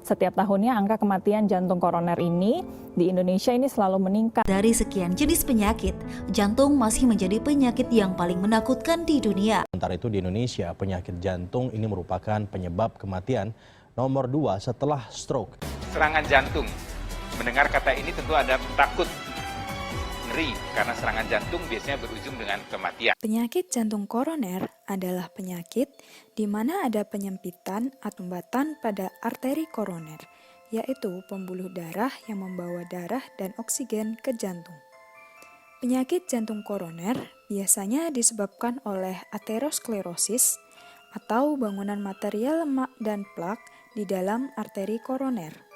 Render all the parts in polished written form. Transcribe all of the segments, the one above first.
Setiap tahunnya angka kematian jantung koroner ini di Indonesia ini selalu meningkat. Dari sekian jenis penyakit, jantung masih menjadi penyakit yang paling menakutkan di dunia. Sementara itu di Indonesia, penyakit jantung ini merupakan penyebab kematian nomor 2 setelah stroke. Serangan jantung. Mendengar kata ini tentu ada takut, ngeri, karena serangan jantung biasanya berujung dengan kematian. Penyakit jantung koroner adalah penyakit di mana ada penyempitan atau hambatan pada arteri koroner, yaitu pembuluh darah yang membawa darah dan oksigen ke jantung. Penyakit jantung koroner biasanya disebabkan oleh aterosklerosis atau bangunan material lemak dan plak di dalam arteri koroner.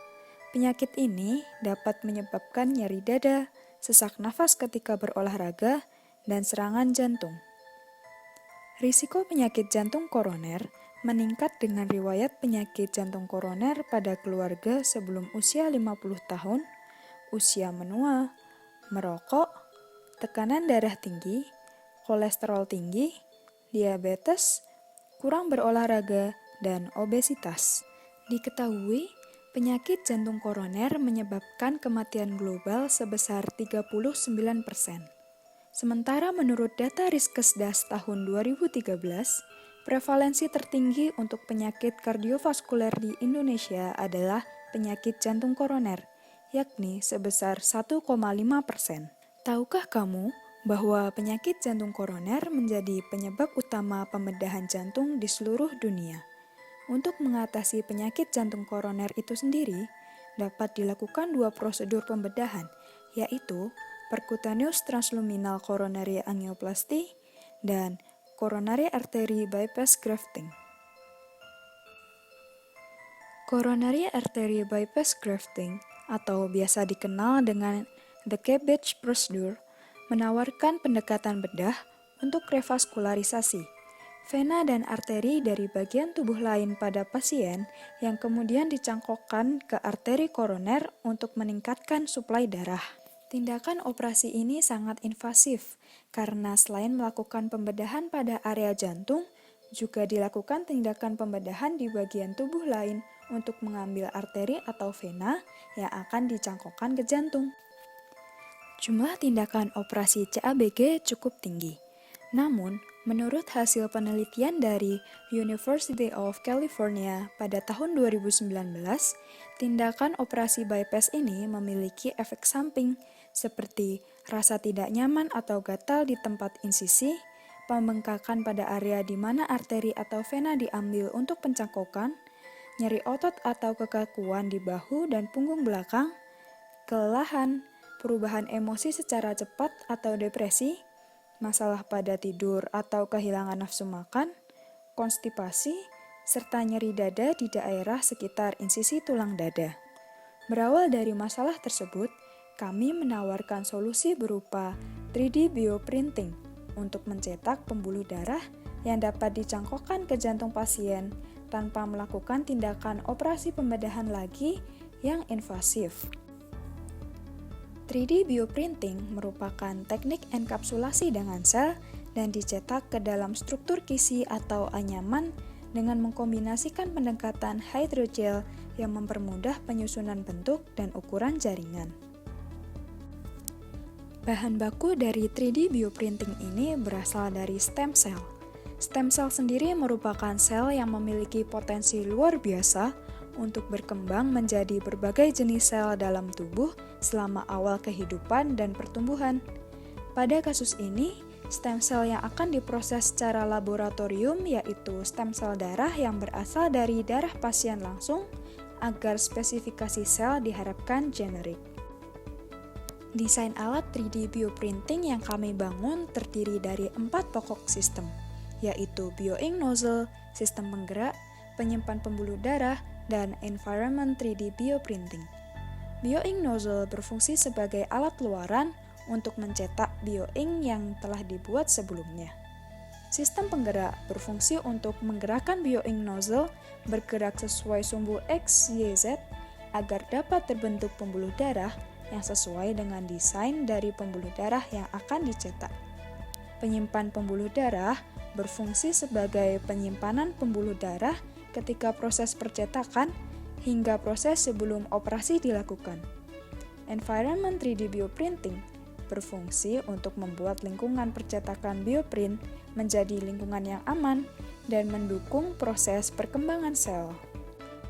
Penyakit ini dapat menyebabkan nyeri dada, sesak nafas ketika berolahraga, dan serangan jantung. Risiko penyakit jantung koroner meningkat dengan riwayat penyakit jantung koroner pada keluarga sebelum usia 50 tahun, usia menua, merokok, tekanan darah tinggi, kolesterol tinggi, diabetes, kurang berolahraga, dan obesitas. Diketahui, penyakit jantung koroner menyebabkan kematian global sebesar 39%. Sementara menurut data Riskesdas tahun 2013, prevalensi tertinggi untuk penyakit kardiovaskuler di Indonesia adalah penyakit jantung koroner, yakni sebesar 1,5%. Tahukah kamu bahwa penyakit jantung koroner menjadi penyebab utama pembedahan jantung di seluruh dunia? Untuk mengatasi penyakit jantung koroner itu sendiri, dapat dilakukan 2 prosedur pembedahan, yaitu percutaneous transluminal coronary angioplasty dan coronary artery bypass grafting. Coronary artery bypass grafting atau biasa dikenal dengan the cabbage procedure menawarkan pendekatan bedah untuk revaskularisasi vena dan arteri dari bagian tubuh lain pada pasien yang kemudian dicangkokkan ke arteri koroner untuk meningkatkan suplai darah. Tindakan operasi ini sangat invasif karena selain melakukan pembedahan pada area jantung, juga dilakukan tindakan pembedahan di bagian tubuh lain untuk mengambil arteri atau vena yang akan dicangkokkan ke jantung. Jumlah tindakan operasi CABG cukup tinggi. Namun, menurut hasil penelitian dari University of California pada tahun 2019, tindakan operasi bypass ini memiliki efek samping seperti rasa tidak nyaman atau gatal di tempat insisi, pembengkakan pada area di mana arteri atau vena diambil untuk pencangkokan, nyeri otot atau kekakuan di bahu dan punggung belakang, kelelahan, perubahan emosi secara cepat atau depresi, masalah pada tidur atau kehilangan nafsu makan, konstipasi, serta nyeri dada di daerah sekitar insisi tulang dada. Berawal dari masalah tersebut, kami menawarkan solusi berupa 3D bioprinting untuk mencetak pembuluh darah yang dapat dicangkokkan ke jantung pasien tanpa melakukan tindakan operasi pembedahan lagi yang invasif. 3D bioprinting merupakan teknik enkapsulasi dengan sel dan dicetak ke dalam struktur kisi atau anyaman dengan mengkombinasikan pendekatan hydrogel yang mempermudah penyusunan bentuk dan ukuran jaringan. Bahan baku dari 3D bioprinting ini berasal dari stem cell. Stem cell sendiri merupakan sel yang memiliki potensi luar biasa untuk berkembang menjadi berbagai jenis sel dalam tubuh selama awal kehidupan dan pertumbuhan. Pada kasus ini, stem cell yang akan diproses secara laboratorium yaitu stem cell darah yang berasal dari darah pasien langsung agar spesifikasi sel diharapkan generik. Desain alat 3D bioprinting yang kami bangun terdiri dari 4 pokok sistem, yaitu bioink nozzle, sistem penggerak, penyimpan pembuluh darah, dan environment 3D bioprinting. Bioink nozzle berfungsi sebagai alat luaran untuk mencetak bioink yang telah dibuat sebelumnya. Sistem penggerak berfungsi untuk menggerakkan bioink nozzle bergerak sesuai sumbu X, Y, Z agar dapat terbentuk pembuluh darah yang sesuai dengan desain dari pembuluh darah yang akan dicetak. Penyimpan pembuluh darah berfungsi sebagai penyimpanan pembuluh darah ketika proses percetakan hingga proses sebelum operasi dilakukan. Environment 3D bioprinting berfungsi untuk membuat lingkungan percetakan bioprint menjadi lingkungan yang aman dan mendukung proses perkembangan sel.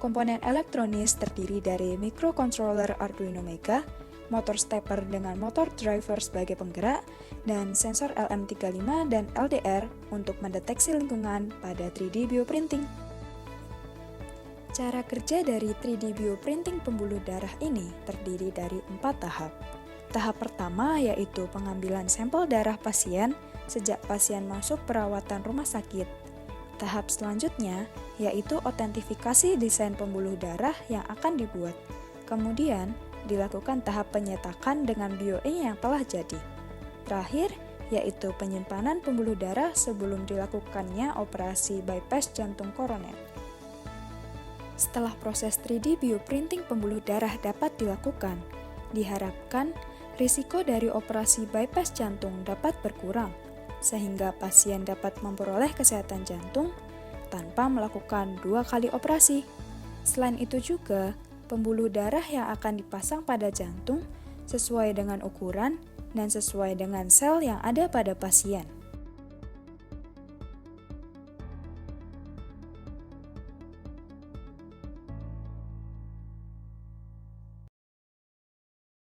Komponen elektronis terdiri dari microcontroller Arduino Mega, motor stepper dengan motor driver sebagai penggerak, dan sensor LM35 dan LDR untuk mendeteksi lingkungan pada 3D bioprinting. Cara kerja dari 3D bioprinting pembuluh darah ini terdiri dari 4 tahap. Tahap pertama yaitu pengambilan sampel darah pasien sejak pasien masuk perawatan rumah sakit. Tahap selanjutnya yaitu otentifikasi desain pembuluh darah yang akan dibuat. Kemudian, dilakukan tahap penyetakan dengan bioink yang telah jadi. Terakhir, yaitu penyimpanan pembuluh darah sebelum dilakukannya operasi bypass jantung koroner. Setelah proses 3D bioprinting pembuluh darah dapat dilakukan, diharapkan risiko dari operasi bypass jantung dapat berkurang, sehingga pasien dapat memperoleh kesehatan jantung tanpa melakukan 2 kali operasi. Selain itu juga, pembuluh darah yang akan dipasang pada jantung sesuai dengan ukuran dan sesuai dengan sel yang ada pada pasien.